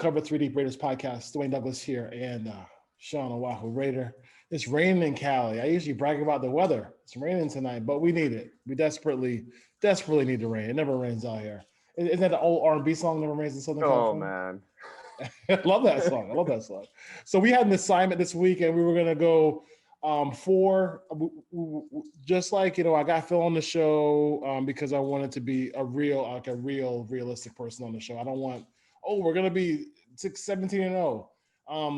Cover 3 Deep Raiders podcast. Dwayne Douglas here and Sean Oahu Raider. It's raining in Cali. I usually brag about the weather. It's raining tonight, but we need it. We desperately need the rain. It never rains out here. Isn't that the old R&B song, Never Rains in Southern California? Man. I love that song. So we had an assignment this week, and we were going to go just like, I got Phil on the show because I wanted to be a realistic person on the show. I don't want, we're going to be 17-0.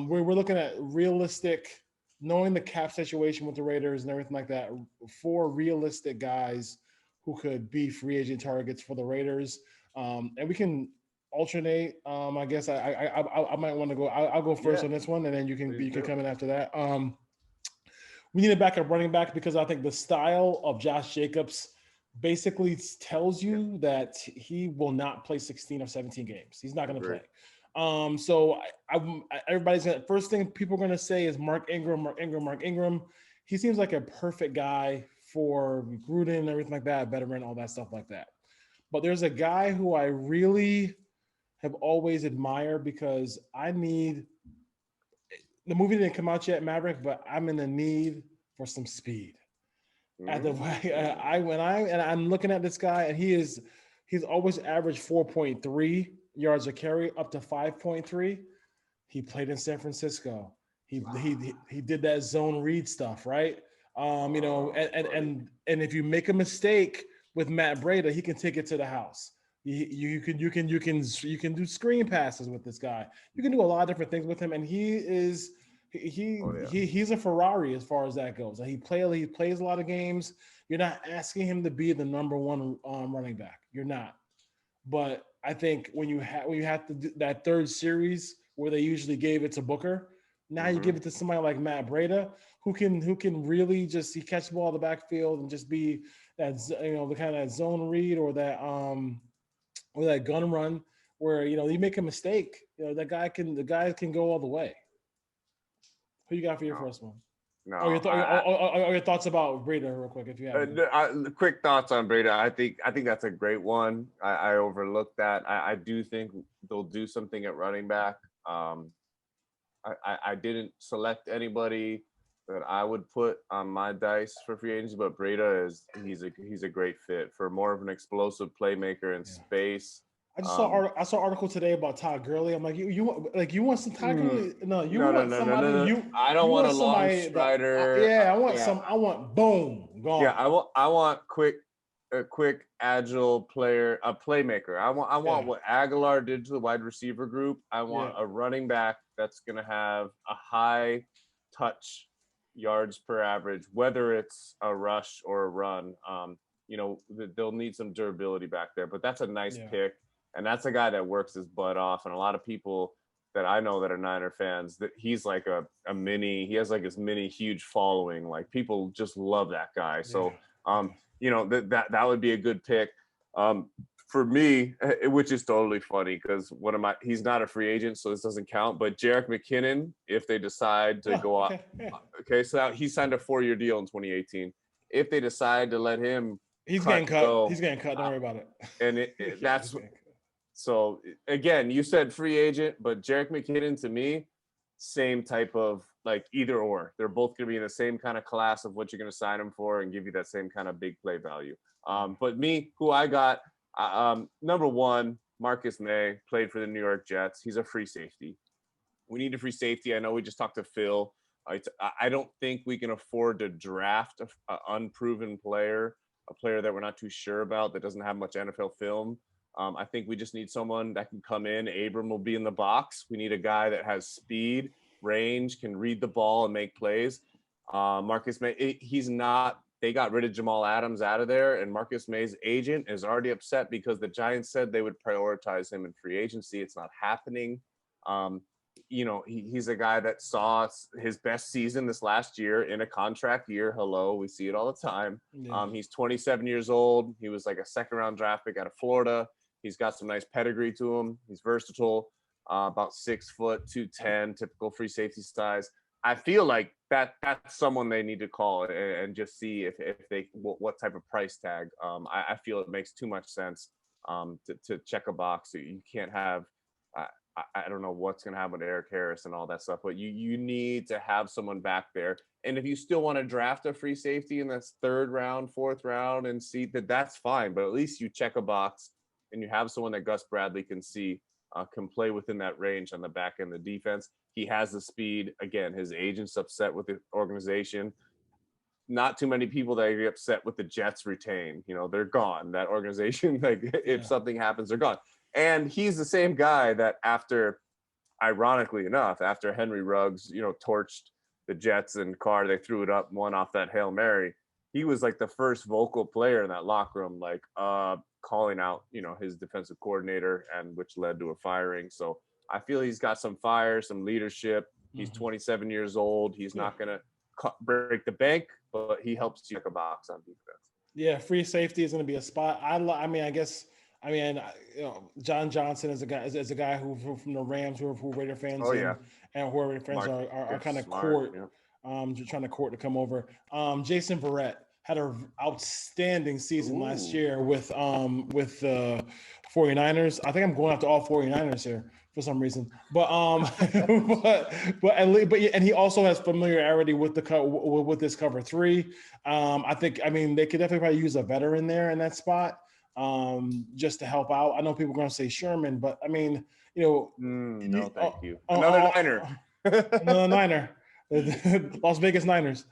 We're looking at realistic, knowing the cap situation with the Raiders and everything like that, 4 realistic guys who could be free agent targets for the Raiders. And we can alternate. I guess I might want to go. I'll go first on this one, and then you can come in after that. We need a backup running back because I think the style of Josh Jacobs basically tells you that he will not play 16 or 17 games. He's not going to play. So everybody's gonna, first thing people are going to say is Mark Ingram. He seems like a perfect guy for Gruden and everything like that, veteran, all that stuff like that. But there's a guy who I really have always admired because the movie didn't come out yet, Maverick, but I'm in the need for some speed. I'm looking at this guy, and he's always averaged 4.3 yards a carry, up to 5.3. He played in San Francisco. He did that zone read stuff, right? And if you make a mistake with Matt Breida, he can take it to the house. You can do screen passes with this guy. You can do a lot of different things with him, and he's a Ferrari as far as that goes. He plays a lot of games. You're not asking him to be the number one running back. You're not. But I think when you have to do that third series where they usually gave it to Booker, now you give it to somebody like Matt Breida who can really just catch the ball in the backfield and just be that the kind of that zone read or that gun run where you make a mistake, the guy can go all the way. Who you got for your first one? No. Your thoughts about Breida, real quick, if you have. Quick thoughts on Breida. I think that's a great one. I overlooked that. I do think they'll do something at running back. I didn't select anybody that I would put on my dice for free agency, but Breida he's a great fit for more of an explosive playmaker in space. I saw an article today about Todd Gurley. I'm like, you want some Todd Gurley? No, want somebody. I don't want a long strider. I want boom gone. Yeah, I want a quick, agile player, a playmaker. I want what Aguilar did to the wide receiver group. I want a running back that's going to have a high touch yards per average, whether it's a rush or a run. They'll need some durability back there, but that's a nice pick. And that's a guy that works his butt off. And a lot of people that I know that are Niner fans, that he's like he has like his mini huge following. Like people just love that guy. So, that would be a good pick. For me, which is totally funny because he's not a free agent, so this doesn't count. But Jerick McKinnon, if they decide to go out, so he signed a 4-year deal in 2018. If they decide to let him, he's getting cut. He's getting cut. Don't worry about it. And that's so. Again, you said free agent, but Jerick McKinnon to me, same type of like either or. They're both going to be in the same kind of class of what you're going to sign them for and give you that same kind of big play value. But me, who I got. Number one, Marcus May played for the New York Jets. He's a free safety. We need a free safety. I know we just talked to Phil. I don't think we can afford to draft an unproven player, a player that we're not too sure about, that doesn't have much NFL film. I think we just need someone that can come in. Abram will be in the box. We need a guy that has speed, range, can read the ball and make plays. Marcus May, he's not. They got rid of Jamal Adams out of there, and Marcus May's agent is already upset because the Giants said they would prioritize him in free agency. It's not happening. He's a guy that saw his best season this last year in a contract year. Hello, we see it all the time. Yeah. He's 27 years old. He was like a second-round draft pick out of Florida. He's got some nice pedigree to him. He's versatile, about 6 foot, 210, typical free safety size. I feel like that's someone they need to call and just see if they what type of price tag. I feel it makes too much sense to check a box. You can't have I don't know what's going to happen with Eric Harris and all that stuff, but you need to have someone back there. And if you still want to draft a free safety in this 3rd round, 4th round and see that's fine. But at least you check a box and you have someone that Gus Bradley can see can play within that range on the back end of the defense. He has the speed. Again, his agent's upset with the organization. Not too many people that get upset with the Jets retain. They're gone. That organization, if something happens, they're gone. And he's the same guy that ironically enough, after Henry Ruggs, torched the Jets and Carr, they threw it up one off that Hail Mary. He was like the first vocal player in that locker room, calling out, his defensive coordinator, and which led to a firing. So I feel he's got some fire, some leadership. He's 27 years old. He's not going to break the bank, but he helps you check a box on defense. Yeah, free safety is going to be a spot. John Johnson is a guy who from the Rams who Raider fans and who Raider fans are kind of court, trying to court to come over. Jason Barrett had an outstanding season last year with the 49ers. I think I'm going after all 49ers here for some reason, but he also has familiarity with this cover 3. They could definitely probably use a veteran there in that spot. Just to help out. I know people are going to say Sherman, but no, thank you. Another Niner. Another Niner. Las Vegas Niners.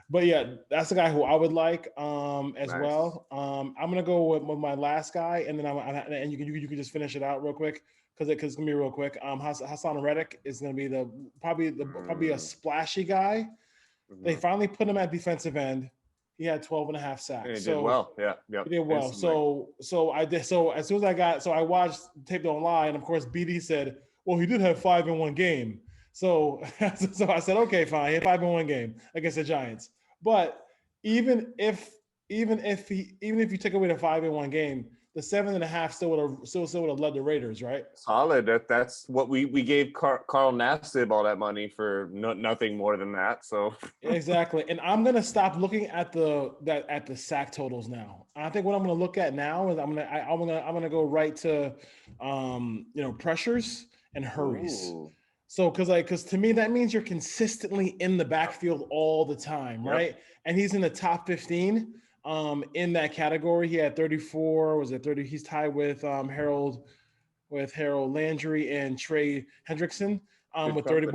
But yeah, that's the guy who I would like as well. I'm gonna go with my last guy, and then and you can just finish it out real quick because it's gonna be real quick. Hassan Reddick is gonna be probably a splashy guy. They finally put him at defensive end. He had 12.5 sacks. And he did well. Yeah. He did well. So as soon as I watched Taped Online, and of course BD said, well, he did have 5 in one game. So I said, okay, fine. He had 5 in one game against the Giants. But even if you take away the 5 in one game, the 7.5 still would have led the Raiders, right? Solid. That's what we gave Carl Nassib all that money for nothing more than that. So exactly. And I'm gonna stop looking at the sack totals now. I think what I'm gonna look at now is I'm gonna go right to pressures and hurries. Ooh. So because to me that means you're consistently in the backfield all the time, right? Yep. And he's in the top 15. In that category, he had 34. Was it 30? He's tied with Harold Landry and Trey Hendrickson with 30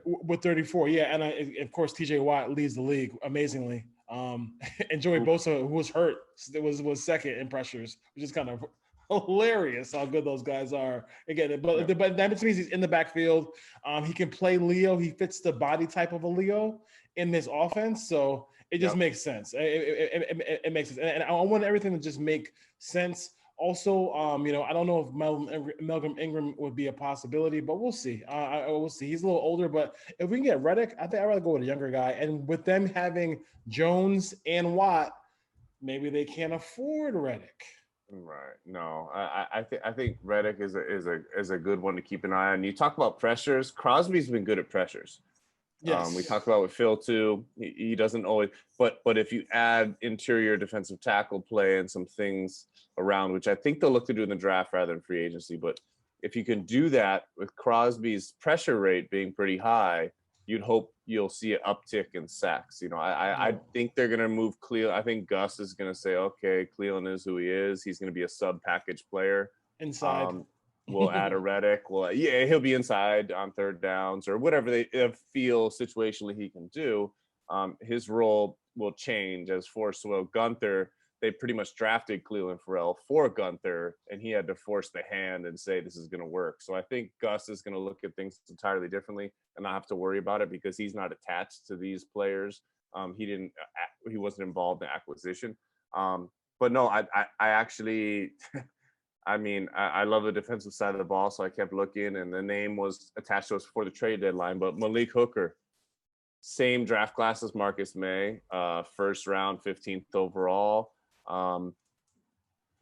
with 34. Yeah, and of course TJ Watt leads the league amazingly. And Joey Bosa, who was hurt, was second in pressures, which is kind of hilarious how good those guys are. Again, but that means he's in the backfield. He can play Leo. He fits the body type of a Leo in this offense, so it just makes sense. It makes sense, and I want everything to just make sense. Also, I don't know if Melvin Ingram would be a possibility, but we'll see. We'll see. He's a little older, but if we can get Reddick, I think I'd rather go with a younger guy. And with them having Jones and Watt, maybe they can't afford Reddick. Right. No, I think Reddick is a good one to keep an eye on. You talk about pressures. Crosby's been good at pressures. Yes. We talked about with Phil too. He doesn't always, but if you add interior defensive tackle play and some things around, which I think they'll look to do in the draft rather than free agency, but if you can do that with Crosby's pressure rate being pretty high, you'd hope you'll see an uptick in sacks. I think they're going to move Cleveland. I think Gus is going to say, okay, Cleveland is who he is. He's going to be a sub-package player. Inside. We'll add a Reddick. Well, yeah, he'll be inside on third downs or whatever they feel situationally he can do. His role will change as Gunther. They pretty much drafted Cleveland Farrell for Gunther, and he had to force the hand and say this is going to work. So I think Gus is going to look at things entirely differently and not have to worry about it because he's not attached to these players. He wasn't involved in acquisition. But no, I actually. I love the defensive side of the ball, so I kept looking, and the name was attached to us before the trade deadline. But Malik Hooker, same draft class as Marcus May, first round, 15th overall.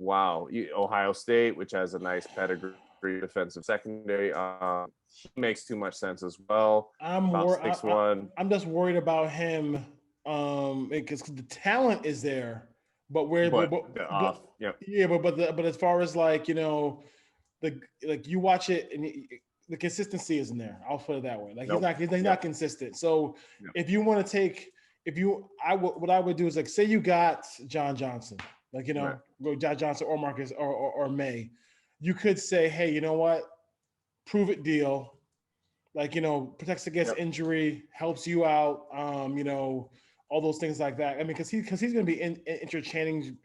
Ohio State, which has a nice pedigree defensive secondary. He makes too much sense as well. I'm just worried about him because the talent is there. But as far as you watch it and the consistency isn't there. I'll put it that way. Like Nope. he's not consistent. So Yep. if you want to take, what I would do is like, say you got John Johnson, like, you know, Right. John Johnson or Marcus or May, you could say, hey, you know what? Prove it deal. Like, you know, protects against injury, helps you out. You know, all those things like that. I mean, because he's going to be interchanging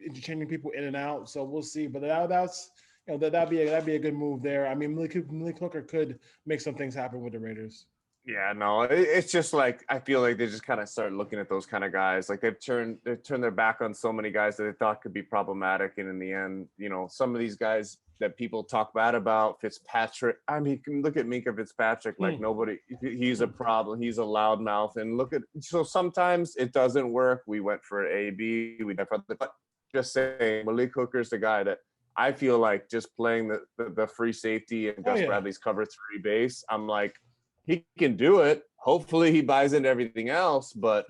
people in and out. So we'll see. But that's, you know, that'd be a good move there. I mean, Malik Hooker could make some things happen with the Raiders. Yeah, no, it's just like I feel like they just kind of start looking at those kind of guys. Like they've turned their back on so many guys that they thought could be problematic, and in the end, you know, some of these guys that people talk bad about, Fitzpatrick. I mean, look at Minka Fitzpatrick. Like nobody, he's a problem. He's a loudmouth, and look at. So sometimes it doesn't work. We went for AB. We went for but just saying, Malik Hooker's the guy that I feel like just playing the free safety and Gus Bradley's cover 3 base. I'm like. He can do it. Hopefully he buys into everything else, but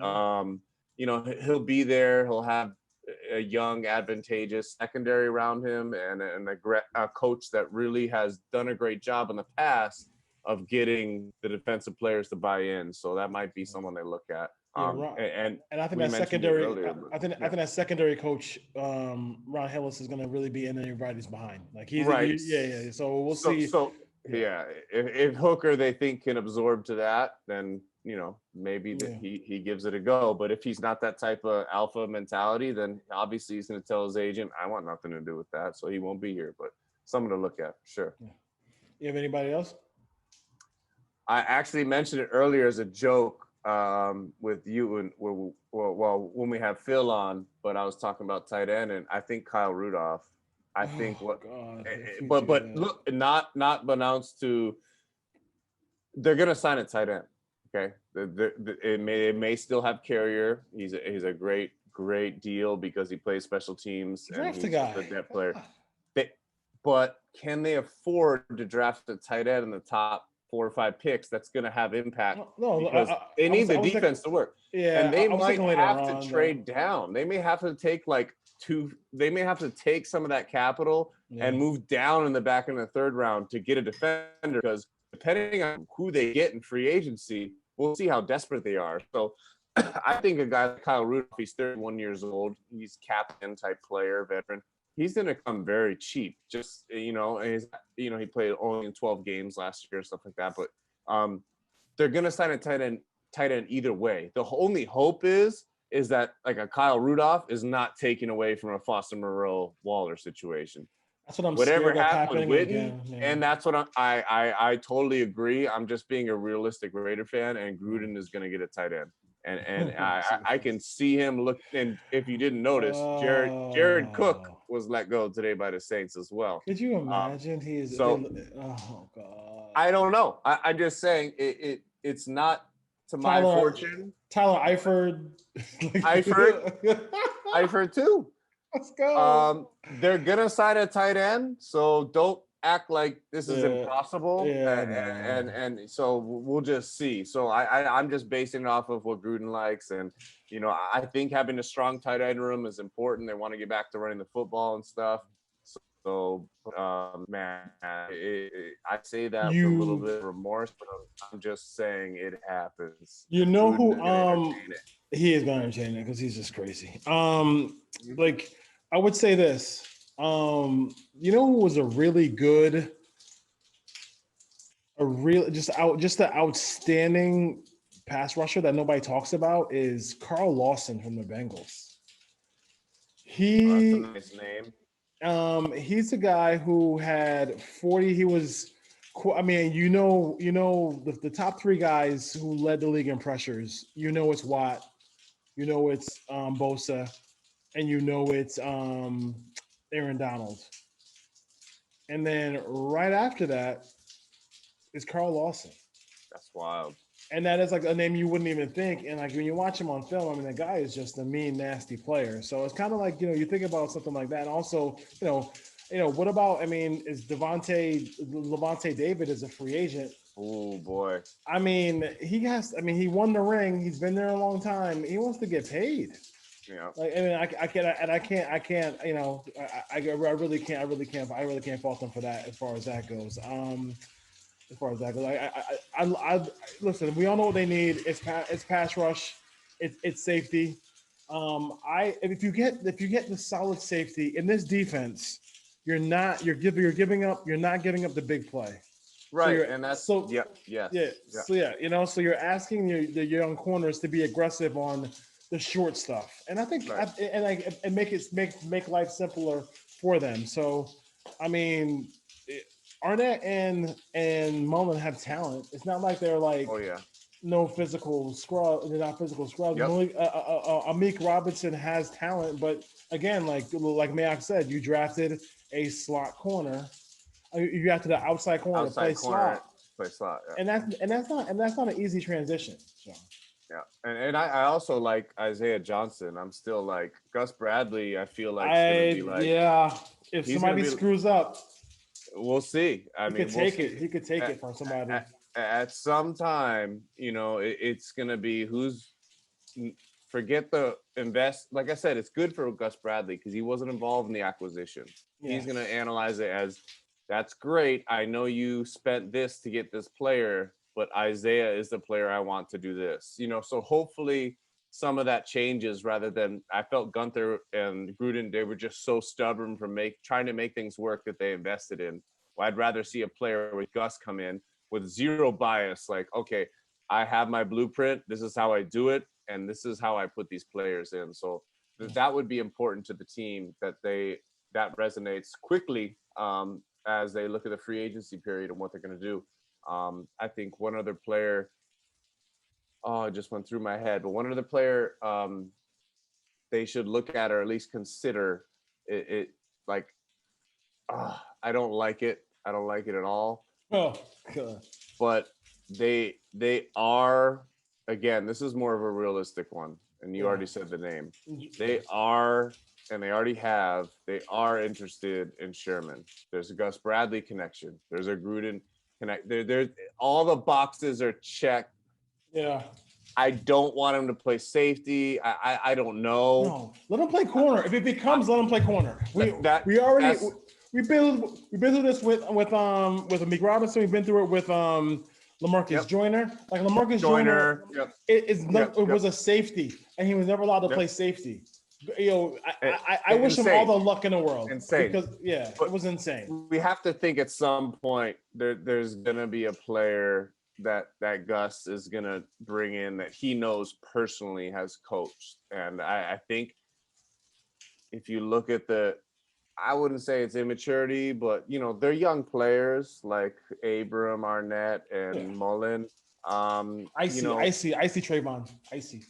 you know, he'll be there. He'll have a young, advantageous secondary around him and a coach that really has done a great job in the past of getting the defensive players to buy in. So that might be someone they look at. And I think that secondary, I think that secondary coach, Ron Hillis, is going to really be in everybody's behind. Like he's right. So we'll see. Yeah, if Hooker they think can absorb to that, then you know maybe he gives it a go. But if he's not that type of alpha mentality, then obviously he's going to tell his agent, "I want nothing to do with that," so he won't be here. But someone to look at, sure. Yeah. You have anybody else? I actually mentioned it earlier as a joke with you and well when we have Phil on, but I was talking about tight end, and I think Kyle Rudolph. I think but look, not announced to. They're gonna sign a tight end. Okay, it may still have Carrier. He's a great deal because he plays special teams and he's a depth player. But can they afford to draft a tight end in the top 4 or 5 picks that's going to have impact? No, because they need the defense to work. Yeah, and they might have to trade down. They may have to take they may have to take some of that capital and move down in the back in the 3rd round to get a defender, because depending on who they get in free agency, we'll see how desperate they are. So I think a guy like Kyle Rudolph, he's 31 years old. He's captain type player, veteran. He's going to come very cheap. Just, you know, he played only in 12 games last year, stuff like that. But they're going to sign a tight end either way. The only hope is that like a Kyle Rudolph is not taken away from a Foster Moreau Waller situation. That's what I'm Whatever scared happened with Witten, and that's what I totally agree. I'm just being a realistic Raider fan, and Gruden is going to get a tight end, and I can see him look. And if you didn't notice, Jared Cook was let go today by the Saints as well. Could you imagine? Oh God. I don't know. I'm just saying it's not to my fortune. Tyler Eifert. Eifert too. Let's go. They're gonna sign a tight end, so don't act like this is impossible. And so we'll just see. So I'm just basing it off of what Gruden likes, and you know I think having a strong tight end room is important. They want to get back to running the football and stuff. So man, I say that with a little bit of remorse, but I'm just saying it happens. You know who he is going to entertain it because he's just crazy. Like I would say this. You know who was just an outstanding pass rusher that nobody talks about is Carl Lawson from the Bengals. That's a nice name. He's a guy who had 40. He was, I mean, the top 3 guys who led the league in pressures. You know it's Watt, you know it's Bosa, and you know it's Aaron Donald. And then right after that is Carl Lawson. That's wild. And that is like a name you wouldn't even think. And like when you watch him on film, I mean, the guy is just a mean, nasty player. So it's kind of like, you think about something like that. And also, what about, I mean, is Levante David is a free agent. Oh boy. I mean, he won the ring. He's been there a long time. He wants to get paid. Yeah. Like, I mean, I can't. You know, I really can't fault them for that as far as that goes. As far as that goes, I listen. We all know what they need. It's pass rush. It's safety. If you get the solid safety in this defense, you're not giving up. You're not giving up the big play. Right, and that's yeah, yes. so yeah, you know, so you're asking the young corners to be aggressive on the short stuff, and I think Right. and make life simpler for them. So, I mean, Arnett and Mullen have talent. It's not like they're like Oh yeah. no physical scrub. They're not physical scrubs. Yep. Amik Robinson has talent, but again, like Mayock said, you drafted a slot corner. You drafted an outside corner to play slot. Play slot, yeah. And that's not an easy transition. So. Yeah, and I also like Isaiah Johnson. I'm still like Gus Bradley. I feel like If somebody screws up, we'll see. He could take it from somebody. At some time, you know, it's gonna be forget the invest. Like I said, it's good for Gus Bradley because he wasn't involved in the acquisition. Yeah. He's gonna analyze it as, that's great. I know you spent this to get this player, but Isaiah is the player I want to do this. You know, so hopefully some of that changes rather than I felt Gunther and Gruden, they were just so stubborn from trying to make things work that they invested in. Well, I'd rather see a player with Gus come in with zero bias, like, okay, I have my blueprint. This is how I do it. And this is how I put these players in. So that would be important to the team that resonates quickly as they look at the free agency period and what they're going to do. I think one other player, it just went through my head, but one other player they should look at or at least consider it like, I don't like it. I don't like it at all. Oh, God. But they are, again, this is more of a realistic one. And you already said the name. They are, and they already have, they are interested in Sherman. There's a Gus Bradley connection. There's a Gruden connect. There's all the boxes are checked. Yeah. I don't want him to play safety. I don't know. No, let him play corner. If it becomes, let him play corner. We've been through this with Amik Robinson. We've been through it with LaMarcus Joyner. Like LaMarcus Joyner, it was a safety, and he was never allowed to play safety. You know, I wish him all the luck in the world. Insane. Because it was insane. We have to think at some point there's gonna be a player that Gus is gonna bring in that he knows personally has coached. And I think if you look at I wouldn't say it's immaturity, but you know, they're young players like Abram, Arnett, and Mullen. I see Trayvon. I see.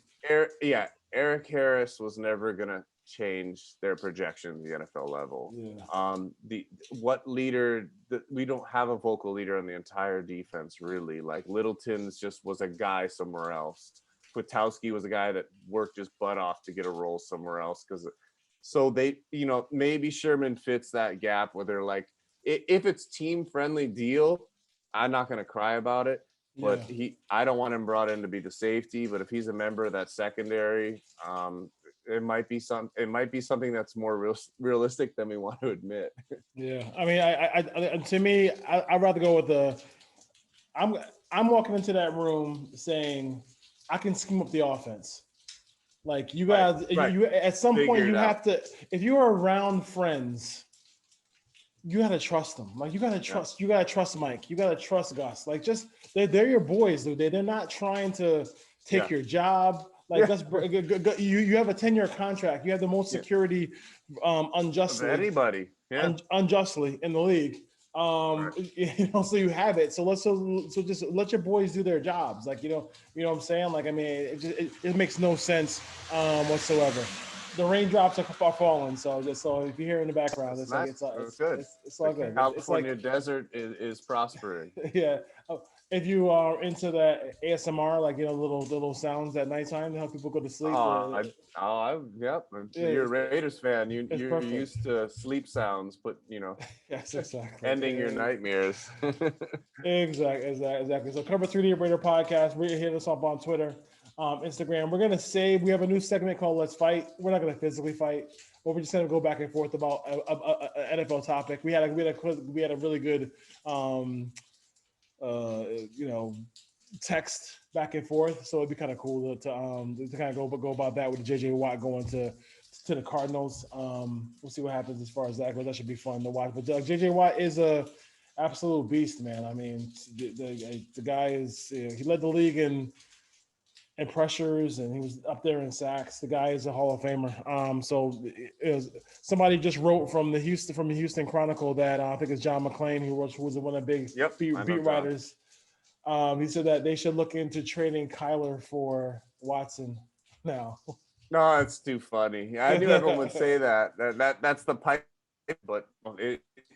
Eric Harris was never gonna change their projection at the NFL level. Yeah. What leader? We don't have a vocal leader on the entire defense, really. Like Littleton's just was a guy somewhere else. Kwiatkowski was a guy that worked his butt off to get a role somewhere else. So they, you know, maybe Sherman fits that gap where they're like, if it's team friendly deal, I'm not gonna cry about it. But I don't want him brought in to be the safety. But if he's a member of that secondary, it might be something that's more realistic than we want to admit. Yeah, I mean, to me, I'd rather go with I'm walking into that room saying I can scheme up the offense. Like you guys, you at some point you have to. If you're around friends, you gotta trust them. Like you gotta trust. You gotta trust Mike. You gotta trust Gus. Like they're your boys, dude. They're not trying to take your job. Like you have a 10-year contract. You have the most security, unjustly. Of anybody, unjustly in the league. You know, so you have it. So just let your boys do their jobs. Like you know what I'm saying. Like I mean, it makes no sense whatsoever. The raindrops are falling. So if you hear in the background, it's good. It's all good. California desert is prospering. Yeah. If you are into that ASMR, like little sounds at nighttime to help people go to sleep. You're a Raiders fan. You're used to sleep sounds, but yes, exactly. Ending your nightmares. Exactly. So Cover 3D Raider podcast. Hit us up on Twitter. Instagram. We're gonna say we have a new segment called "Let's Fight." We're not gonna physically fight, but we're just gonna go back and forth about an NFL topic. We had a really good, text back and forth. So it'd be kind of cool to kind of go about that with JJ Watt going to the Cardinals. We'll see what happens as far as that goes. That should be fun to watch. But JJ Watt is a absolute beast, man. I mean, the guy is he led the league in pressures, and he was up there in sacks. The guy is a Hall of Famer. So somebody just wrote from the Houston Chronicle that I think it's John McClain, who was one of the big beat writers. He said that they should look into trading Kyler for Watson now. No, it's too funny. I knew everyone would say that. That's the pipe, but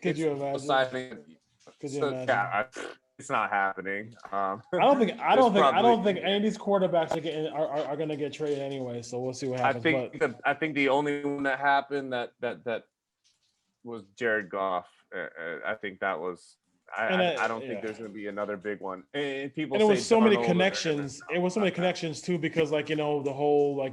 could you imagine? It's not happening. I don't think any of these quarterbacks are going to get traded anyway. So we'll see what happens. I think the only one that happened that was Jared Goff. I think that was. I don't think there's going to be another big one. And people. And it was so many connections. It was so many connections too, because the whole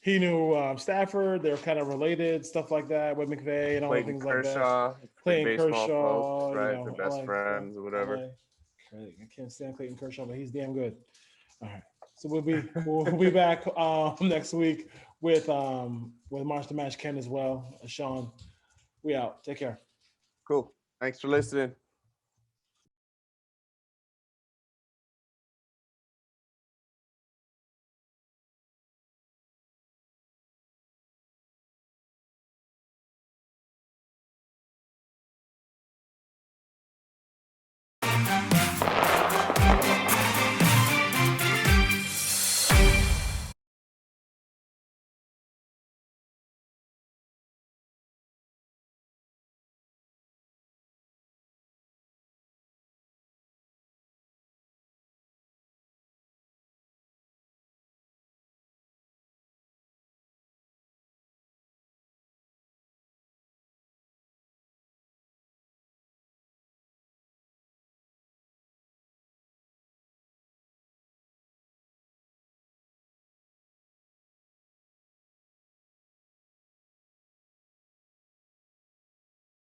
he knew Stafford. They're kind of related, stuff like that with McVay and all the things like that. Clayton Kershaw, right? They're best friends or whatever. I can't stand Clayton Kershaw, but he's damn good. All right, so we'll be back next week with March to Match Ken as well. Sean, we out. Take care. Cool. Thanks for listening.